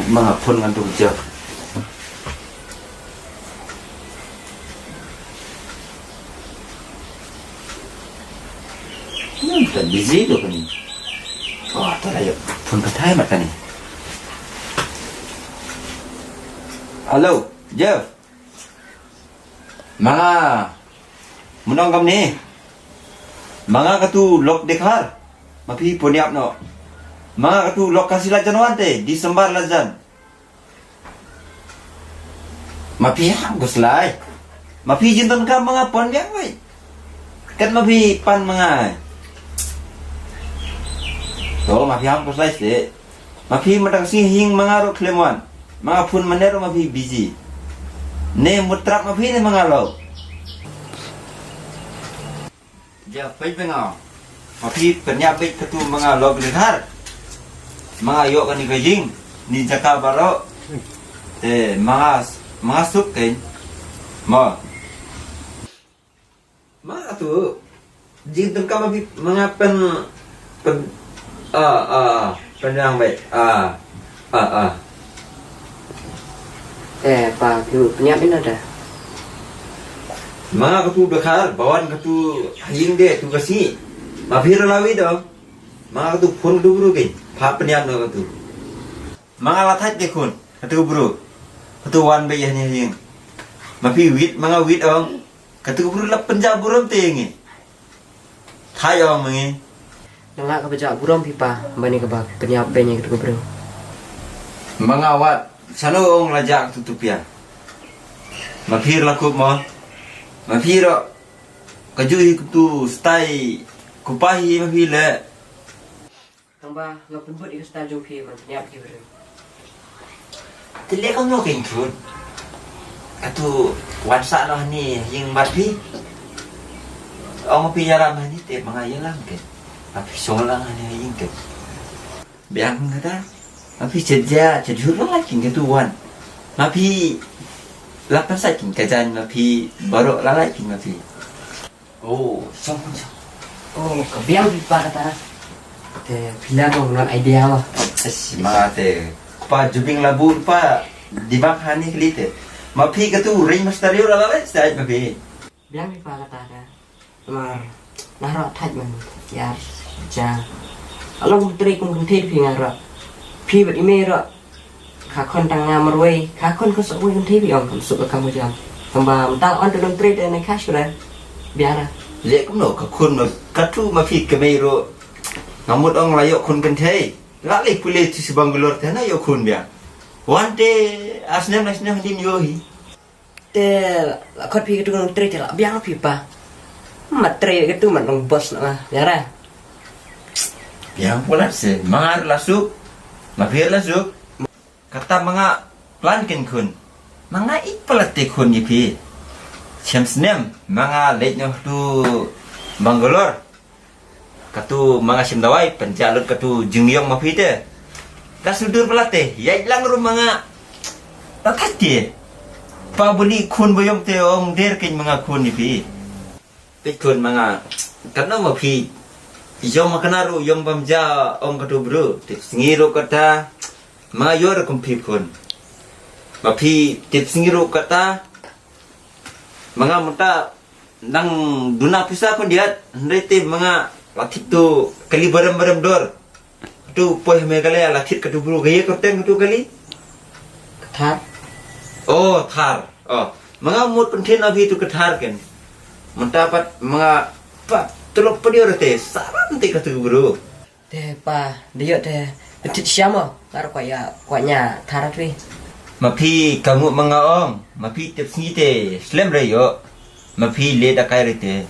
mga phone ngan tu je. Tak busy tu kan ni. Oh, tak lah yuk. Phone katai mat kan ni. Halo, Jeff. Mga munong kam ni. Mga katu lok dekhar. Mapi poniap no. Mga katu lok kasih lajan wante di sembar lajan. Mapi ham guslai. Mapi jinton kam mga pon biang wai. Kan mapi pan mga. So mapi ham guslai se. Mapi matang sing hing mga ro klemon. Mga pun manero mapi busy. Ne mutrap mapi ne mga lo. Ja pai penga. Mapi penyabit ketu mga lo gelhar. Mga yo kan ni gajing ni jaka baro. Mga sup kan. Mga tu jing tu kam mapi mga pen penang baik. Pak, lu penyiapin ada? Mga katu bekar, bawan katu hing deh tu kasi. Mafir lawi dong. Mga katu phone tu buru ke. Pha penyan no katu. Mga lathai ke kun. Katu buru. Katu wan be yani hing. Mafi wit, mga wit ong. Katu buru lap penjab buram te ngi. Thai ong mengi. Nggak kebajak buram pipa, bani kebak penyiapinnya gitu bro. Mga wat sano ong lajak tutupia. Mafir lakup mo. Mafir kajui tu stay kupahi mafir le. Tambah nggak pun buat style joki man penyiap gitu bro. Tilek kau ken kun. Atu wansa lah ni yang mafi. Ong mafi jaram ni te mga yalang ke. Mafi solang ni yang ke. Biang kata. Mafi cerja lagi gitu wan. Mafi lapan saking kajan mafi baru lagi mafi. Oh, song. Oh, kebiang pipa kata. Bilang mau nol idea lah. Semangat pa jubing labu pa dibak hani kelite. Mafi katu ring masteri ora lala stage mafi. Biang pipa kata. Mà naro thạch man ya ja. Along tri kun thit phi ngaro. Phi bật email rồi. Khá con tăng ngà mà rồi, khá con có sợ vui con thấy bị ổng cảm xúc ở kamu jam. Tambah mental on dalam trade dan cash sudah biara. Lek cũng nổ cả khuôn mà cắt thu mà phi cái mày rồi. Ngamut ong layo khuôn kan thei. Lali pulih tu si Bangalore thế nào yo khuôn bia. One day asnem hindi yo hi. Te la kot pi itu dalam trade lah biang pipa. Mat trade itu mat nong bos lah biara. Yang pula se mangar lasuk. Mafir lasuk. Kata mga plan ken kun. Mga ipalate kun ni pi. Snem mga late nyo tu Bangalore. Katu mga simdawai penjalur katu jengyong mafi te. Kasudur pelate. Yai lang ru mga tatati. Pa beli kun boyong te ong der ken mga kun ni pi. Pe kun mga karena mafi. Ijong makanaru yong bamja ong katu bro. Ngiro kata mga yor kumpi kun. Mapi tips ngiro kata mga muta nang duna pisa kun diat ndete mga latik tu kali barem dor. Tu poh megale latik katu bro gaya koteng tu kali. Thar. Oh, thar. Oh, mga mut pentin api tu kethar kan. Mendapat mga pa telok pedior te saran te katu bro. Te pa dia te petit siamo karo kuanya tharat wi. Mapi kamu mga ong, mapi tips ngite slam rayo. Mapi le da kai rete.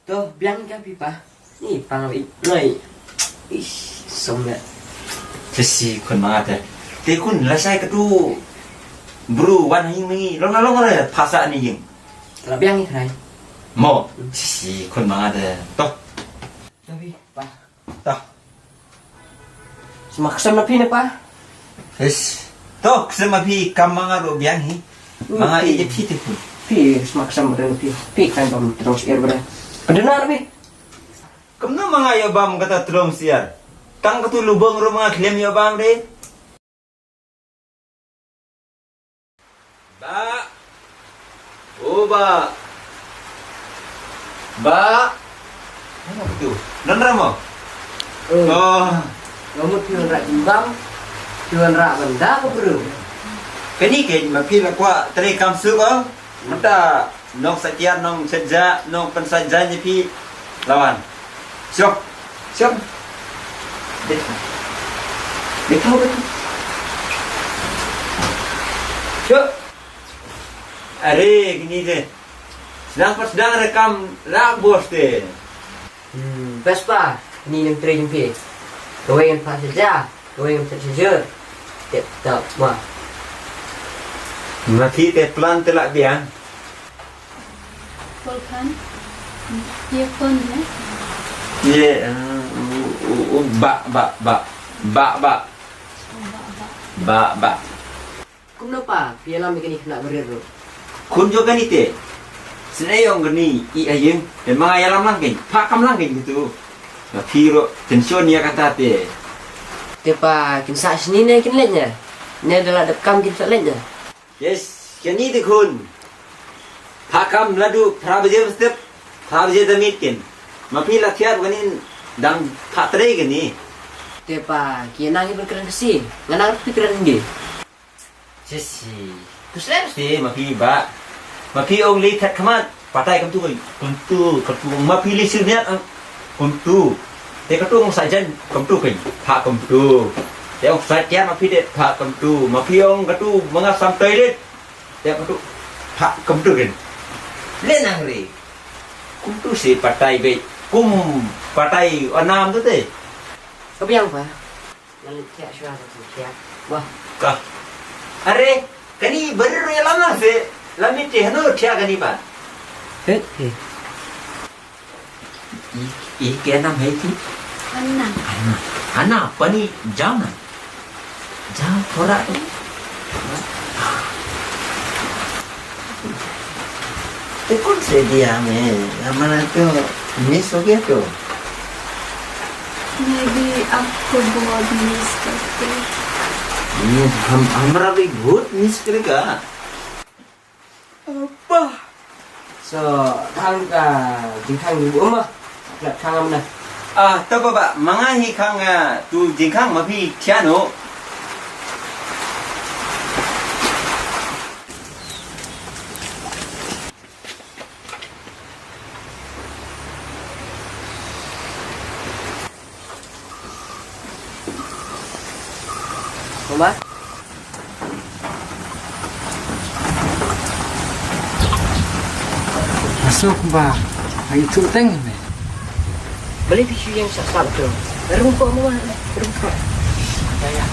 To biang ka pipa. Ni pang noi. Ish somnya. Sesi kun mga te. Te kun lasai katu bro wan hing mengi. Long le phasa ni ying. Kalau biang ni khai. Mo sesi kun mga te. To. Tapi pa. To. Semaksam na pina pa. Yes. To ksema pi kam mga ro biang hi. Mga ije pi te kun. Pi semaksam na pi. Pi kan bam terus air bra. Pendengar pi. Kamno mga yobam kata tulong siar. Tang katu lubang ro mga klem yobam re. Oh, ba. Ba. Ano itu? Nandra mo? Oh. Ngamut pion rak jimbam. Pion rak benda ko bro. Kani ke mapi la kwa tre kam su ko. Mata nong satian nong seja nong pensaja ni pi lawan. Siap. Siap. Betul betul. Siap. Are gini deh. Sedang rekam rak bos deh. Vespa, ni yang tre jumpi. Kau yang pas saja, kau yang tersejar. Tak mah. Mapi te plan telak dia. Volkan. Dia pun ya. Ye ba. Kenapa? Pialam begini kena berir. Kun juga ni te. Senayong gani i ayeng dan mga yalam langkin. Pakam langkin gitu. Mapiro tension ya kata te. Tepa kinsa sini ne kinletnya. Ne adalah dekam kinsa letnya. Yes, kani te kun. Pakam ladu prabaje step. Prabaje damitkin. Mapila tiap gani dang patre gani. Tepa kianang berkeran kesi. Nganang pikiran dia. Sesi. Kusem si mapi ba. Mapi ong li tat kamat. Patai kam tu mapi li sirniat kam tu. Te katung sajan kam tu kai. Pak kam tu. Te ong satya mapi de pak kam tu. Mapi ong katu mga sampai de. Te katu pak kam tu kan. Lenang ri. Kum tu si patai be. Kum patai anam tu te. Tapi yang apa? Lalu tiap syurah tu tiap. Wah. Kah. Are kani berir ya lama se. Lami te hano tia gani ba. Eh. I ke nam hai thi. Anak. Ana pani jam. Jam thora tu. Te kon se dia me. Amana tu miss ho gaya tu. Maybe आपको बहुत मिस करते हैं। ये हमरा भी बहुत मिस करेगा. Apa? So, thang ka jingkhang ni bu mah. Lap thang am na. Ah, to ba mangahi khang tu jingkhang ma phi thia no. Mama? Masuk ba? Ay itu teng ni. Beli tisu yang sak-sak tu. Rumput mama. Rumput. Ya.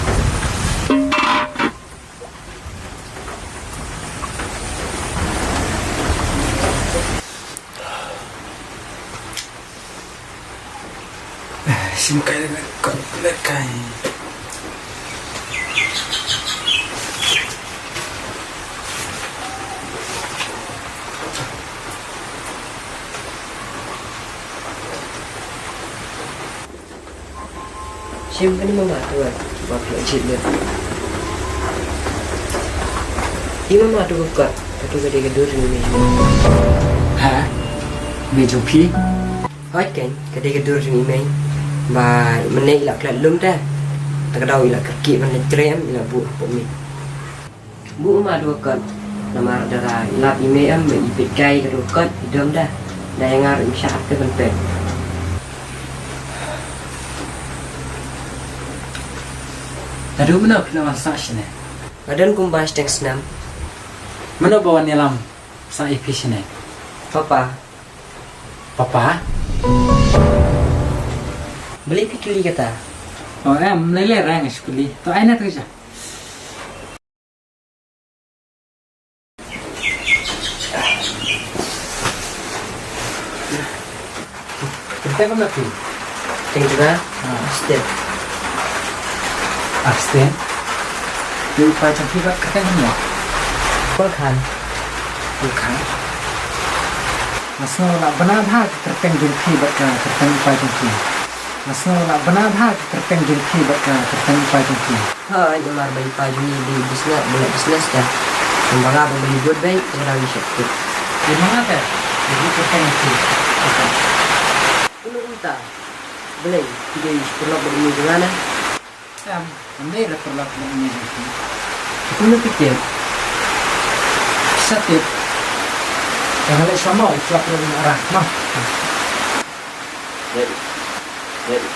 Simkai dengan kau lekai. Siapa ni mama tu? Bapak cik dia. Ini mama tu buka. Satu kali kedua ni. Ha? Mejo pi? Hot kan? Kali kedua ni main. Ba menek lah kelat lum dah. Tak tahu ilah kaki mana trem ilah bu mi. Bu mama tu buka. Nama darah ilah email am ipit kai kedua kot hidung dah. Dah yang ngar insya tu penpen. Aduh mana kena masak sini? Badan kumbas teng senam. Mana bawa nilam sa ipi sini? Papa, Papa? beli pikuli kata. Oh lele rang sekali. Tu aina tu je. Kita kena pi. Teng juga. Step. Abstain. Di pa jampi ba kata ni. Volkan. Bukan. Masno nak benar bhag terteng jampi ba ka terteng pa jampi. Masno nak benar bhag terteng jampi ba ka terteng pa jampi. Ha, ini mar bagi paju ni di bisnes, boleh bisnes dah. Sembarang beli good baik, orang bisa. Di mana teh? Di terpeng itu. Kuno unta. Boleh, kita perlu berdua dengan Sam, ini ada perlu ini. kuno pikir. Satip. Yang ada sama itu perlu arah. Mah. Jadi, jadi.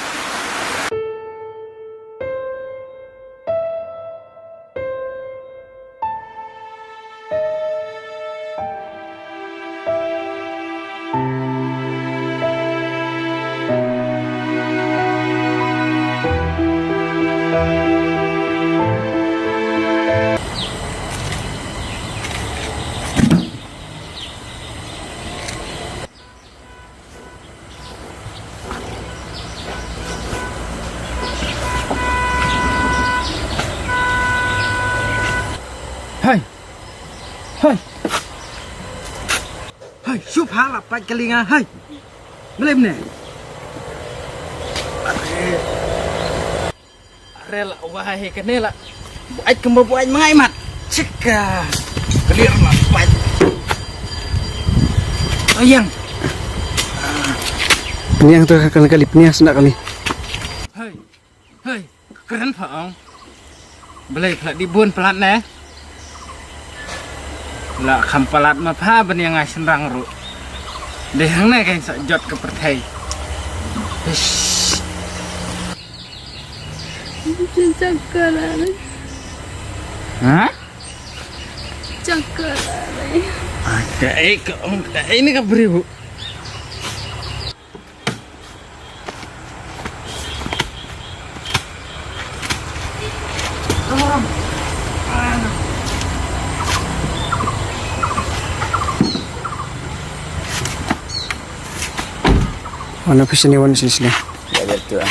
Hai. Hai. Hai, syup halap pak kelinga. Hai. Belum nih. Rela wahai kenela. Buat kembar buat mengai mat. Cekah. Kelir mat buat. Ayang. Peniang tu kali peniang sendak kali. Hai. Hai. Keren pak. Belai pelat dibun pelat nih. Lah kampalat ma pha ban yang ngai senrang ru. De hang nai kain sa jot ke perthai. चक्कर आ रहे Ha? चक्कर आ रहे Ada ini ka beri bu. Mana pesan yang sini? Ya betul.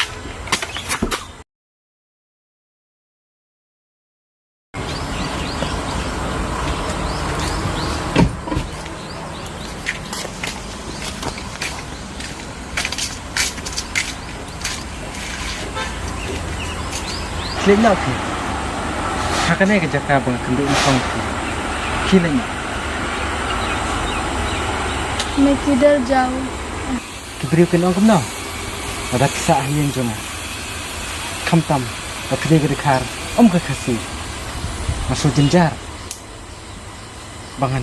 Selena ki. Hakane ke jaka bang kenduk mpang ki. Kilanya. मैं किधर जाऊँ Kibri kan orang kemana? Ada kisah yang jona. Kamtam, waktu dia dekar, ke kasih. Masuk jenjar. Bangan,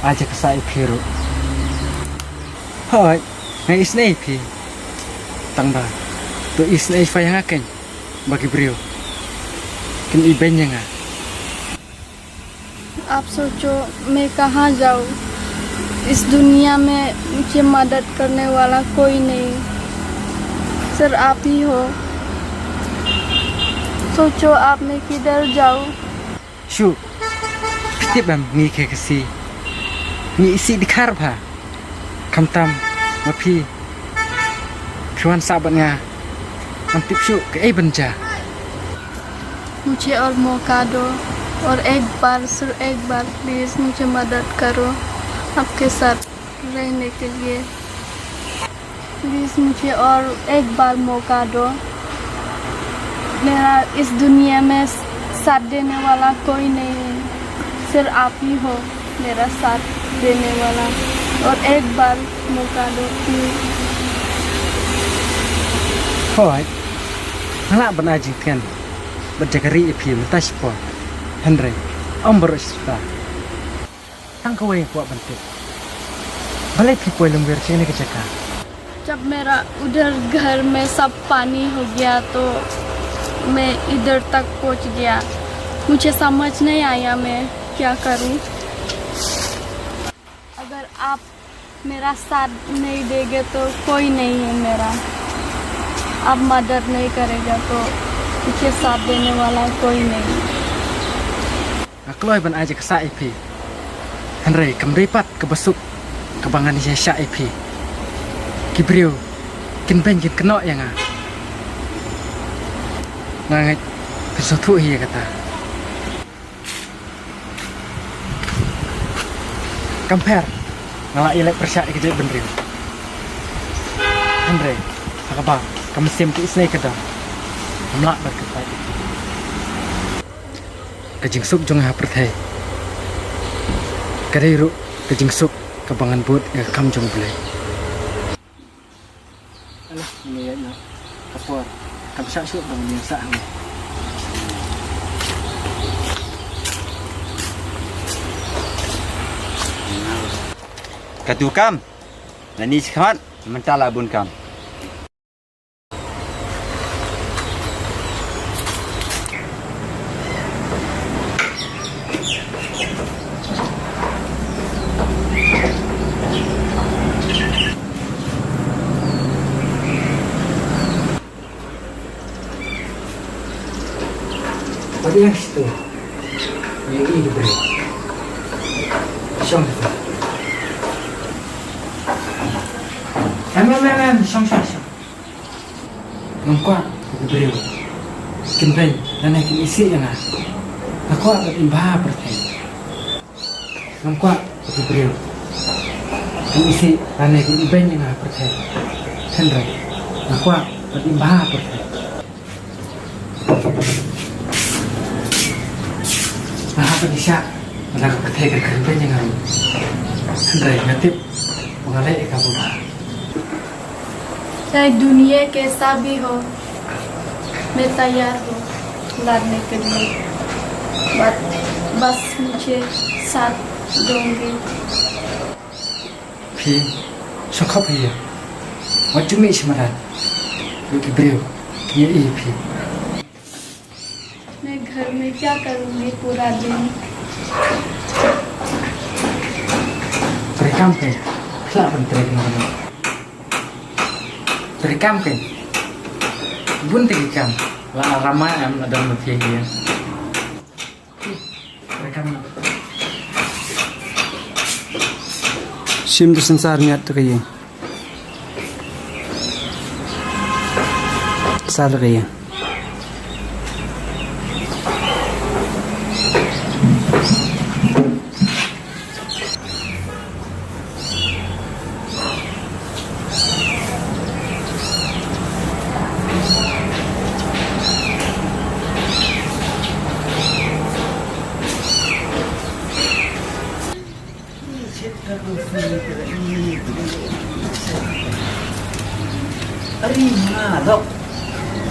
aja kisah ipiru. Hai, ngai isnai pi. Tangba, tu isnai fayang akan bagi beliau. Kin ibennya nggak? आप सोचो मैं कहाँ जाऊँ इस दुनिया में मुझे मदद करने वाला कोई नहीं सर आप ही हो सोचो आप मैं किधर जाऊँ Shu, ketip bam ngi ke kasih. Ngi isi dekar pa. Kamtam, mapi. Kawan sahabat nga. Antip shu ke benja. मुझे और मौका दो और एक बार सिर्फ एक बार प्लीज़ मुझे मदद करो आपके साथ रहने के लिए प्लीज़ मुझे और एक बार मौका दो मेरा इस दुनिया में साथ देने वाला कोई नहीं है सिर्फ आप ही हो मेरा साथ देने वाला और एक बार मौका दो please Hoi, ngalak benaji kan. Berjagari ipi mentas po. Henry, om berista. Tang kau yang kuat bentuk. Balik pi kue lembir sini ke jaka. जब मेरा उधर घर में सब पानी हो गया तो मैं इधर तक पहुंच गया मुझे समझ नहीं आया मैं क्या करूं अगर आप मेरा साथ नहीं देंगे तो कोई नहीं है मेरा आप मदद नहीं करेगा तो मुझे साथ देने वाला कोई नहीं Aku loy ben aja ke sa ipi. Henry, kemripat ke besuk kebangan saya sya ipi. Kibriu, kin ben kin kenok yang ah. Ngangat kesuatu iya kata. Kamper, ngalak ilek persyak ikut benriu. Henry, apa? Kamu sim ke isnai kedang. Kamlak berketai. Kajing suk jong ha perthai. Kadai ru kajing suk kebangan buat kam jong boleh. Alah, ini ya nak kapor. Kam sak syuk bang dia sak. Katu kam. Nani sekat mentala bun kam. Apa yang situ? Yang ini beri. Syong itu. Syong. Ngomong beri. Kimben, dan yang isi yang aku akan imbah bertemu. Ngomong beri. Isi dan yang kimben yang bertemu. Hendra, aku akan imbah bertemu. Apa bisa menangkap ketegar kerempenya ngaruh Andai ngatip mengalai kabur चाहे दुनिया कैसा भी हो मैं तैयार हूँ लड़ने के लिए बस मुझे साथ दोगे Phi Sokop hiya Wajumi ismaran Yuki beriu Ye i Phi मैं घर में क्या करूँगी पूरा दिन Berikam ke Kelak penteri kenapa Berikam ke Bun tigikam La rama am ada mati hiya Berikam Sim tu संसार में तो कहिए साल कहिए Ari ngalok.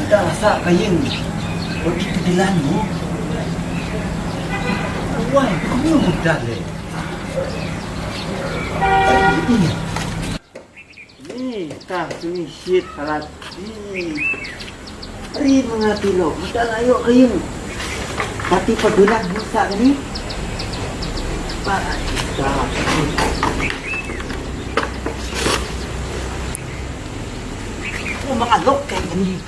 Dasa kayeng. Odi kedilanmu. Wah, kamu udah le. Ni, tak sini shit salat. Ni. Ari mengati lo. Udah ayo kayeng. Tapi pedulan buka ni. Pak, dah. Mengalok kayak gini.